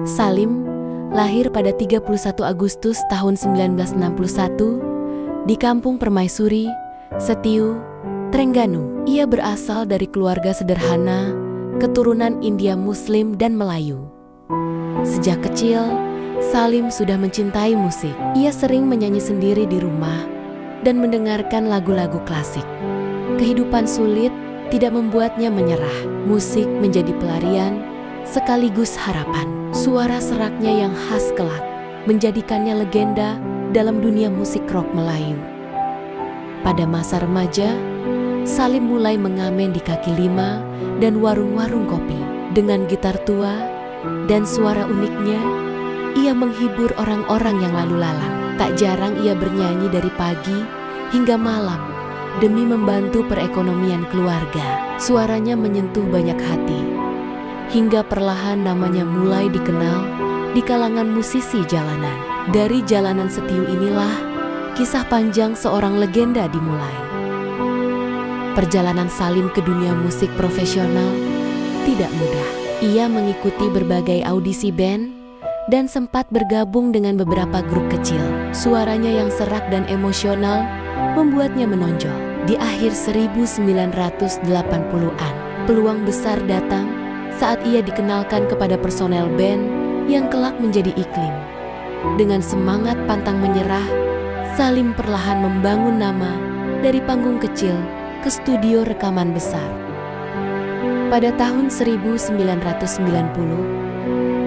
Salim lahir pada 31 Agustus tahun 1961 di Kampung Permaisuri, Setiu, Trengganu. Ia berasal dari keluarga sederhana, keturunan India Muslim dan Melayu. Sejak kecil, Salim sudah mencintai musik. Ia sering menyanyi sendiri di rumah dan mendengarkan lagu-lagu klasik. Kehidupan sulit tidak membuatnya menyerah. Musik menjadi pelarian sekaligus harapan. Suara seraknya yang khas kelak menjadikannya legenda dalam dunia musik rock Melayu. Pada masa remaja, Salim mulai mengamen di kaki lima dan warung-warung kopi. Dengan gitar tua dan suara uniknya, ia menghibur orang-orang yang lalu lalang. Tak jarang ia bernyanyi dari pagi hingga malam demi membantu perekonomian keluarga. Suaranya menyentuh banyak hati, hingga perlahan namanya mulai dikenal di kalangan musisi jalanan. Dari jalanan Setiu inilah kisah panjang seorang legenda dimulai. Perjalanan Salim ke dunia musik profesional tidak mudah. Ia mengikuti berbagai audisi band dan sempat bergabung dengan beberapa grup kecil. Suaranya yang serak dan emosional membuatnya menonjol. Di akhir 1980-an, peluang besar datang saat ia dikenalkan kepada personel band yang kelak menjadi Iklim. Dengan semangat pantang menyerah, Salim perlahan membangun nama dari panggung kecil ke studio rekaman besar. Pada tahun 1990,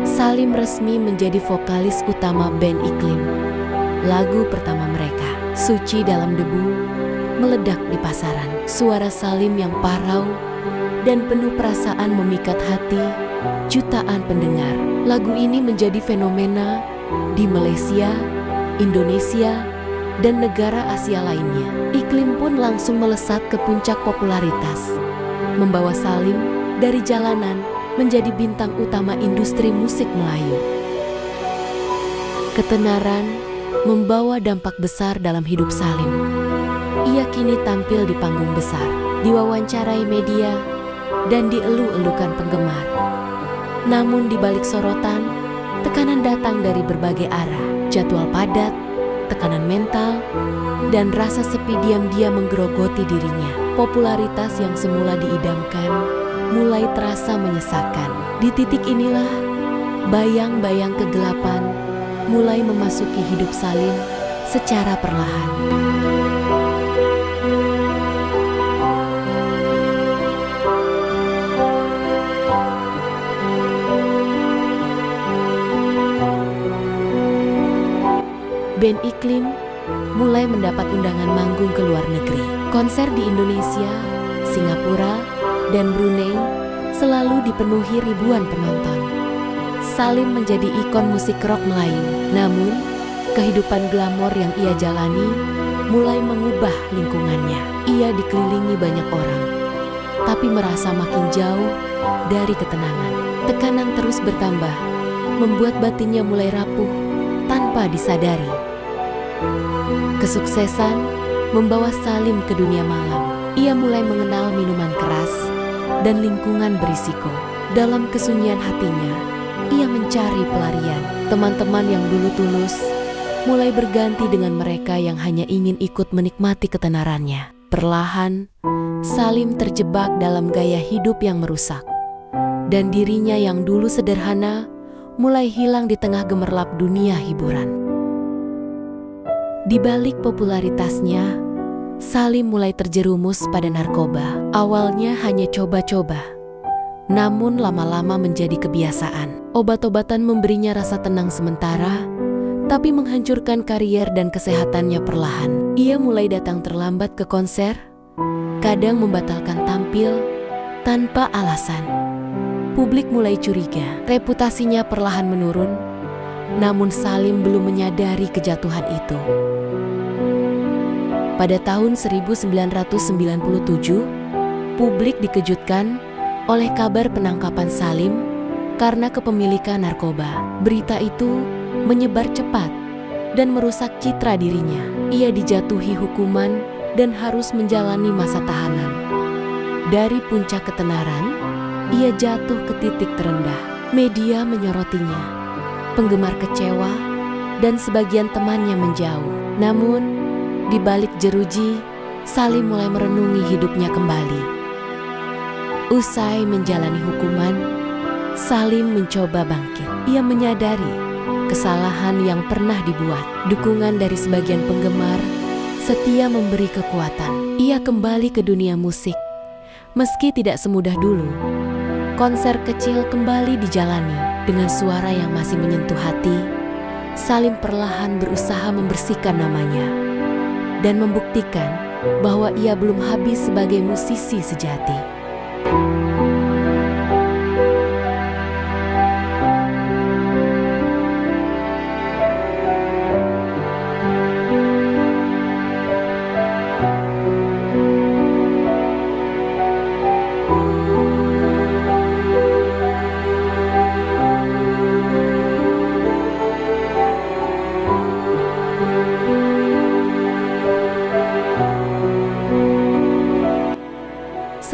Salim resmi menjadi vokalis utama band Iklim. Lagu pertama mereka, Suci Dalam Debu, meledak di pasaran. Suara Salim yang parau dan penuh perasaan memikat hati jutaan pendengar. Lagu ini menjadi fenomena di Malaysia, Indonesia, dan negara Asia lainnya. Iklim pun langsung melesat ke puncak popularitas, membawa Salim dari jalanan menjadi bintang utama industri musik Melayu. Ketenaran membawa dampak besar dalam hidup Salim. Ia kini tampil di panggung besar, diwawancarai media, dan dielu-elukan penggemar. Namun di balik sorotan, tekanan datang dari berbagai arah. Jadwal padat, tekanan mental, dan rasa sepi diam-diam menggerogoti dirinya. Popularitas yang semula diidamkan mulai terasa menyesakan. Di titik inilah, bayang-bayang kegelapan mulai memasuki hidup Salim secara perlahan. Band Iklim mulai mendapat undangan manggung ke luar negeri. Konser di Indonesia, Singapura, dan Brunei selalu dipenuhi ribuan penonton. Salim menjadi ikon musik rock Melayu. Namun, kehidupan glamor yang ia jalani mulai mengubah lingkungannya. Ia dikelilingi banyak orang, tapi merasa makin jauh dari ketenangan. Tekanan terus bertambah, membuat batinnya mulai rapuh tanpa disadari. Kesuksesan membawa Salim ke dunia malam. Ia mulai mengenal minuman keras dan lingkungan berisiko. Dalam kesunyian hatinya, ia mencari pelarian. Teman-teman yang dulu tulus mulai berganti dengan mereka yang hanya ingin ikut menikmati ketenarannya. Perlahan, Salim terjebak dalam gaya hidup yang merusak, dan dirinya yang dulu sederhana mulai hilang di tengah gemerlap dunia hiburan. Di balik popularitasnya, Salim mulai terjerumus pada narkoba. Awalnya hanya coba-coba, namun lama-lama menjadi kebiasaan. Obat-obatan memberinya rasa tenang sementara, tapi menghancurkan karier dan kesehatannya perlahan. Ia mulai datang terlambat ke konser, kadang membatalkan tampil tanpa alasan. Publik mulai curiga, reputasinya perlahan menurun, namun Salim belum menyadari kejatuhan itu. Pada tahun 1997, publik dikejutkan oleh kabar penangkapan Salim karena kepemilikan narkoba. Berita itu menyebar cepat dan merusak citra dirinya. Ia dijatuhi hukuman dan harus menjalani masa tahanan. Dari puncak ketenaran, ia jatuh ke titik terendah. Media menyorotinya, penggemar kecewa, dan sebagian temannya menjauh. Namun, di balik jeruji, Salim mulai merenungi hidupnya kembali. Usai menjalani hukuman, Salim mencoba bangkit. Ia menyadari kesalahan yang pernah dibuat. Dukungan dari sebagian penggemar setia memberi kekuatan. Ia kembali ke dunia musik. Meski tidak semudah dulu, konser kecil kembali dijalani. Dengan suara yang masih menyentuh hati, Salim perlahan berusaha membersihkan namanya dan membuktikan bahwa ia belum habis sebagai musisi sejati.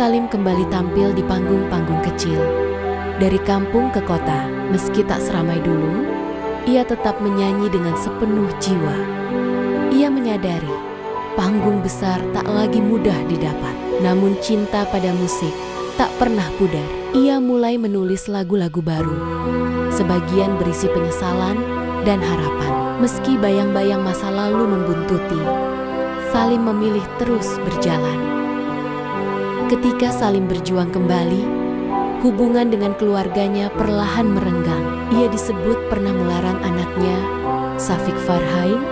Salim kembali tampil di panggung-panggung kecil. Dari kampung ke kota, meski tak seramai dulu, ia tetap menyanyi dengan sepenuh jiwa. Ia menyadari panggung besar tak lagi mudah didapat. Namun cinta pada musik tak pernah pudar. Ia mulai menulis lagu-lagu baru, sebagian berisi penyesalan dan harapan. Meski bayang-bayang masa lalu membuntuti, Salim memilih terus berjalan. Ketika Salim berjuang kembali, hubungan dengan keluarganya perlahan merenggang. Ia disebut pernah melarang anaknya, Syafiq Farhain,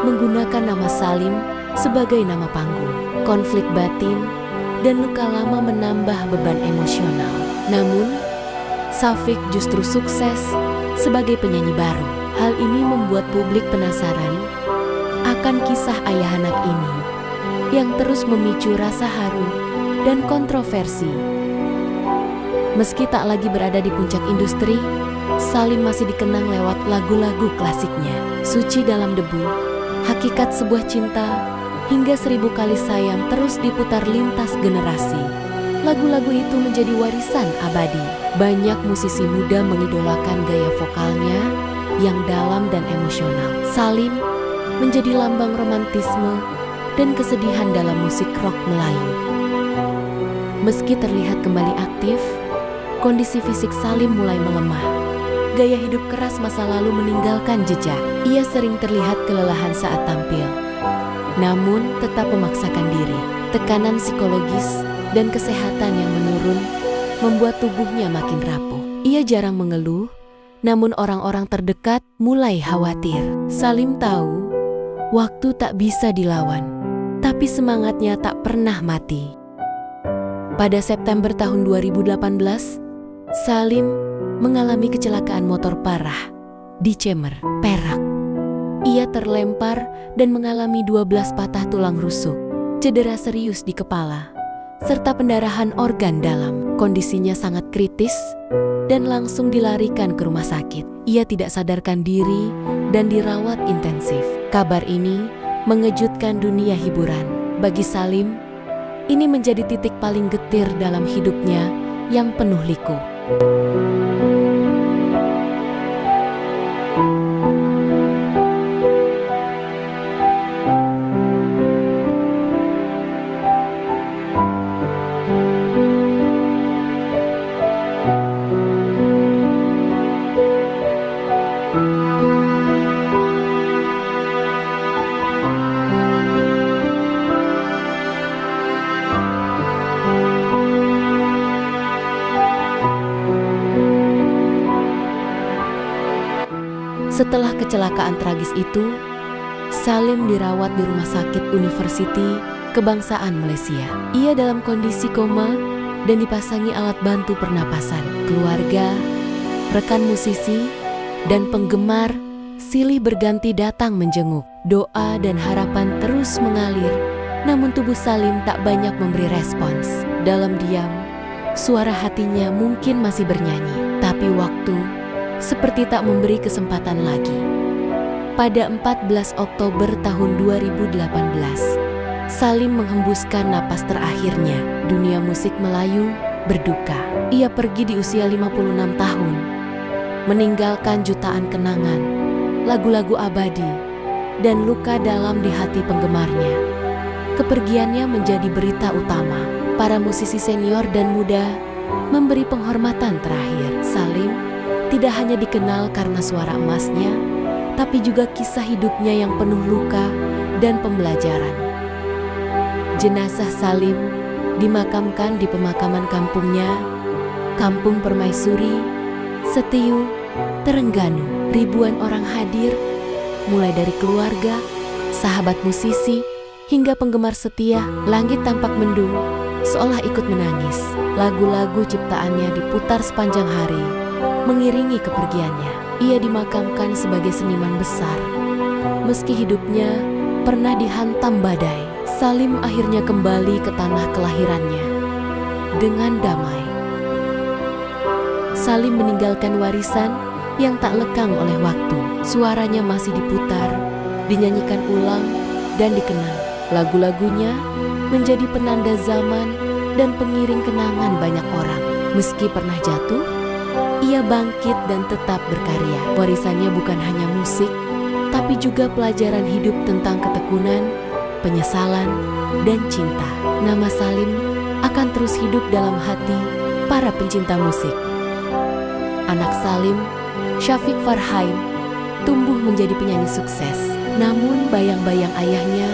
menggunakan nama Salim sebagai nama panggung. Konflik batin dan luka lama menambah beban emosional. Namun, Syafiq justru sukses sebagai penyanyi baru. Hal ini membuat publik penasaran akan kisah ayah anak ini yang terus memicu rasa haru dan kontroversi. Meski tak lagi berada di puncak industri, Salim masih dikenang lewat lagu-lagu klasiknya. Suci dalam debu, Hakikat sebuah cinta, hingga 1000 kali sayang terus diputar lintas generasi. Lagu-lagu itu menjadi warisan abadi. Banyak musisi muda mengidolakan gaya vokalnya yang dalam dan emosional. Salim menjadi lambang romantisme dan kesedihan dalam musik rock Melayu. Meski terlihat kembali aktif, kondisi fisik Salim mulai melemah. Gaya hidup keras masa lalu meninggalkan jejak. Ia sering terlihat kelelahan saat tampil, namun tetap memaksakan diri. Tekanan psikologis dan kesehatan yang menurun membuat tubuhnya makin rapuh. Ia jarang mengeluh, namun orang-orang terdekat mulai khawatir. Salim tahu waktu tak bisa dilawan, tapi semangatnya tak pernah mati. Pada September tahun 2018, Salim mengalami kecelakaan motor parah di Cemer, Perak. Ia terlempar dan mengalami 12 patah tulang rusuk, cedera serius di kepala, serta pendarahan organ dalam. Kondisinya sangat kritis dan langsung dilarikan ke rumah sakit. Ia tidak sadarkan diri dan dirawat intensif. Kabar ini mengejutkan dunia hiburan. Bagi Salim, ini menjadi titik paling getir dalam hidupnya yang penuh liku. Setelah kecelakaan tragis itu, Salim dirawat di Rumah Sakit University Kebangsaan Malaysia. Ia dalam kondisi koma dan dipasangi alat bantu pernapasan. Keluarga, rekan musisi, dan penggemar silih berganti datang menjenguk. Doa dan harapan terus mengalir, namun tubuh Salim tak banyak memberi respons. Dalam diam, suara hatinya mungkin masih bernyanyi, tapi waktu seperti tak memberi kesempatan lagi. Pada 14 Oktober tahun 2018, Salim menghembuskan napas terakhirnya. Dunia musik Melayu berduka. Ia pergi di usia 56 tahun meninggalkan jutaan kenangan, lagu-lagu abadi, dan luka dalam di hati penggemarnya. Kepergiannya menjadi berita utama. Para musisi senior dan muda memberi penghormatan terakhir. Salim tidak hanya dikenal karena suara emasnya, tapi juga kisah hidupnya yang penuh luka dan pembelajaran. Jenazah Salim dimakamkan di pemakaman kampungnya, Kampung Permaisuri, Setiu, Terengganu. Ribuan orang hadir, mulai dari keluarga, sahabat musisi, hingga penggemar setia. Langit tampak mendung, seolah ikut menangis. Lagu-lagu ciptaannya diputar sepanjang hari, mengiringi kepergiannya. Ia dimakamkan sebagai seniman besar. Meski hidupnya pernah dihantam badai, Salim akhirnya kembali ke tanah kelahirannya dengan damai. Salim meninggalkan warisan yang tak lekang oleh waktu. Suaranya masih diputar, dinyanyikan ulang, dan dikenang. Lagu-lagunya menjadi penanda zaman dan pengiring kenangan banyak orang. Meski pernah jatuh, ia bangkit dan tetap berkarya. Warisannya bukan hanya musik, tapi juga pelajaran hidup tentang ketekunan, penyesalan, dan cinta. Nama Salim akan terus hidup dalam hati para pencinta musik. Anak Salim, Syafiq Farhain, tumbuh menjadi penyanyi sukses. Namun bayang-bayang ayahnya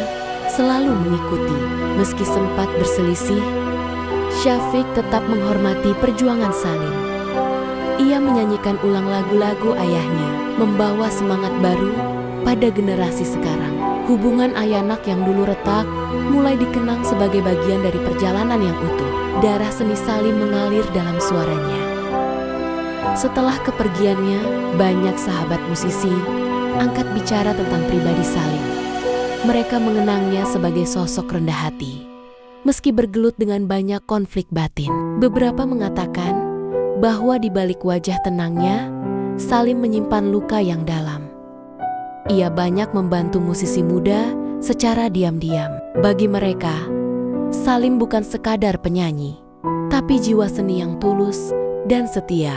selalu mengikuti. Meski sempat berselisih, Syafiq tetap menghormati perjuangan Salim. Ia menyanyikan ulang lagu-lagu ayahnya, membawa semangat baru pada generasi sekarang. Hubungan ayah anak yang dulu retak mulai dikenang sebagai bagian dari perjalanan yang utuh. Darah seni Salim mengalir dalam suaranya. Setelah kepergiannya, banyak sahabat musisi angkat bicara tentang pribadi Salim. Mereka mengenangnya sebagai sosok rendah hati, meski bergelut dengan banyak konflik batin. Beberapa mengatakan bahwa di balik wajah tenangnya, Salim menyimpan luka yang dalam. Ia banyak membantu musisi muda secara diam-diam. Bagi mereka, Salim bukan sekadar penyanyi, tapi jiwa seni yang tulus dan setia.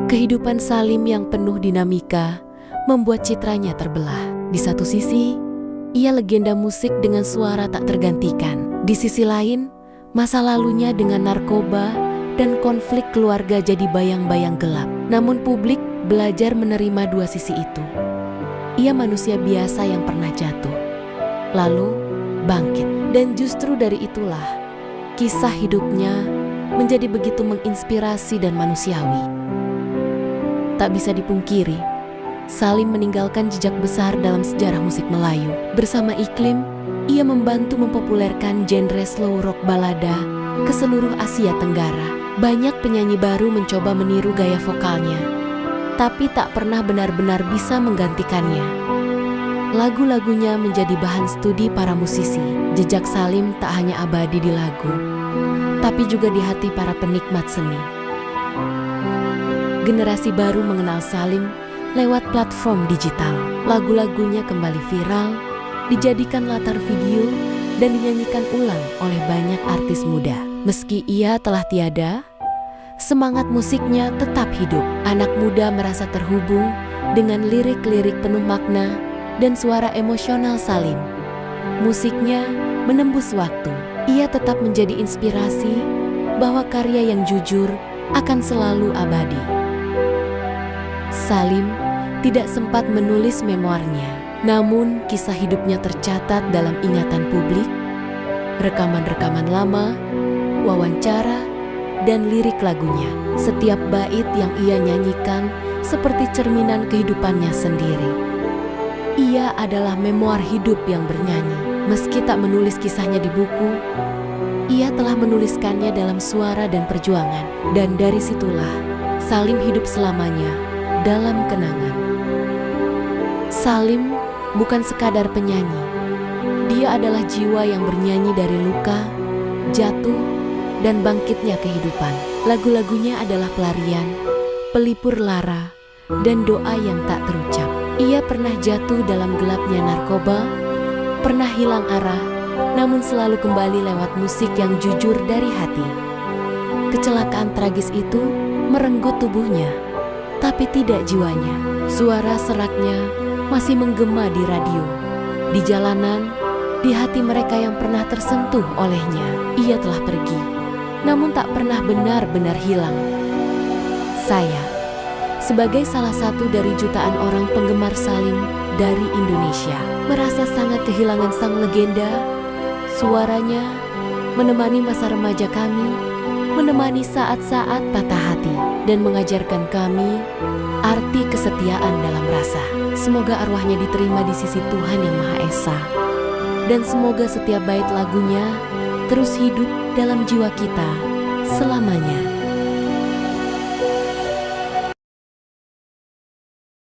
Kehidupan Salim yang penuh dinamika membuat citranya terbelah. Di satu sisi, ia legenda musik dengan suara tak tergantikan. Di sisi lain, masa lalunya dengan narkoba dan konflik keluarga jadi bayang-bayang gelap. Namun publik belajar menerima dua sisi itu. Ia manusia biasa yang pernah jatuh, lalu bangkit. Dan justru dari itulah, kisah hidupnya menjadi begitu menginspirasi dan manusiawi. Tak bisa dipungkiri, Salim meninggalkan jejak besar dalam sejarah musik Melayu. Bersama Iklim, ia membantu mempopulerkan genre slow rock balada ke seluruh Asia Tenggara. Banyak penyanyi baru mencoba meniru gaya vokalnya, tapi tak pernah benar-benar bisa menggantikannya. Lagu-lagunya menjadi bahan studi para musisi. Jejak Salim tak hanya abadi di lagu, tapi juga di hati para penikmat seni. Generasi baru mengenal Salim lewat platform digital. Lagu-lagunya kembali viral, dijadikan latar video, dan dinyanyikan ulang oleh banyak artis muda. Meski ia telah tiada, semangat musiknya tetap hidup. Anak muda merasa terhubung dengan lirik-lirik penuh makna dan suara emosional Salim. Musiknya menembus waktu. Ia tetap menjadi inspirasi bahwa karya yang jujur akan selalu abadi. Salim tidak sempat menulis memoarnya, namun kisah hidupnya tercatat dalam ingatan publik, rekaman-rekaman lama, wawancara, dan lirik lagunya. Setiap bait yang ia nyanyikan seperti cerminan kehidupannya sendiri. Ia adalah memoar hidup yang bernyanyi. Meski tak menulis kisahnya di buku, ia telah menuliskannya dalam suara dan perjuangan. Dan dari situlah Salim hidup selamanya dalam kenangan. Salim bukan sekadar penyanyi. Dia adalah jiwa yang bernyanyi dari luka, jatuh, dan bangkitnya kehidupan. Lagu-lagunya adalah pelarian, pelipur lara, dan doa yang tak terucap. Ia pernah jatuh dalam gelapnya narkoba, pernah hilang arah, namun selalu kembali lewat musik yang jujur dari hati. Kecelakaan tragis itu merenggut tubuhnya, tapi tidak jiwanya. Suara seraknya masih menggema di radio, di jalanan, di hati mereka yang pernah tersentuh olehnya. Ia telah pergi, namun tak pernah benar-benar hilang. Saya, sebagai salah satu dari jutaan orang penggemar Salim dari Indonesia, merasa sangat kehilangan sang legenda. Suaranya menemani masa remaja kami, menemani saat-saat patah hati, dan mengajarkan kami arti kesetiaan dalam rasa. Semoga arwahnya diterima di sisi Tuhan Yang Maha Esa, dan semoga setiap bait lagunya terus hidup dalam jiwa kita selamanya.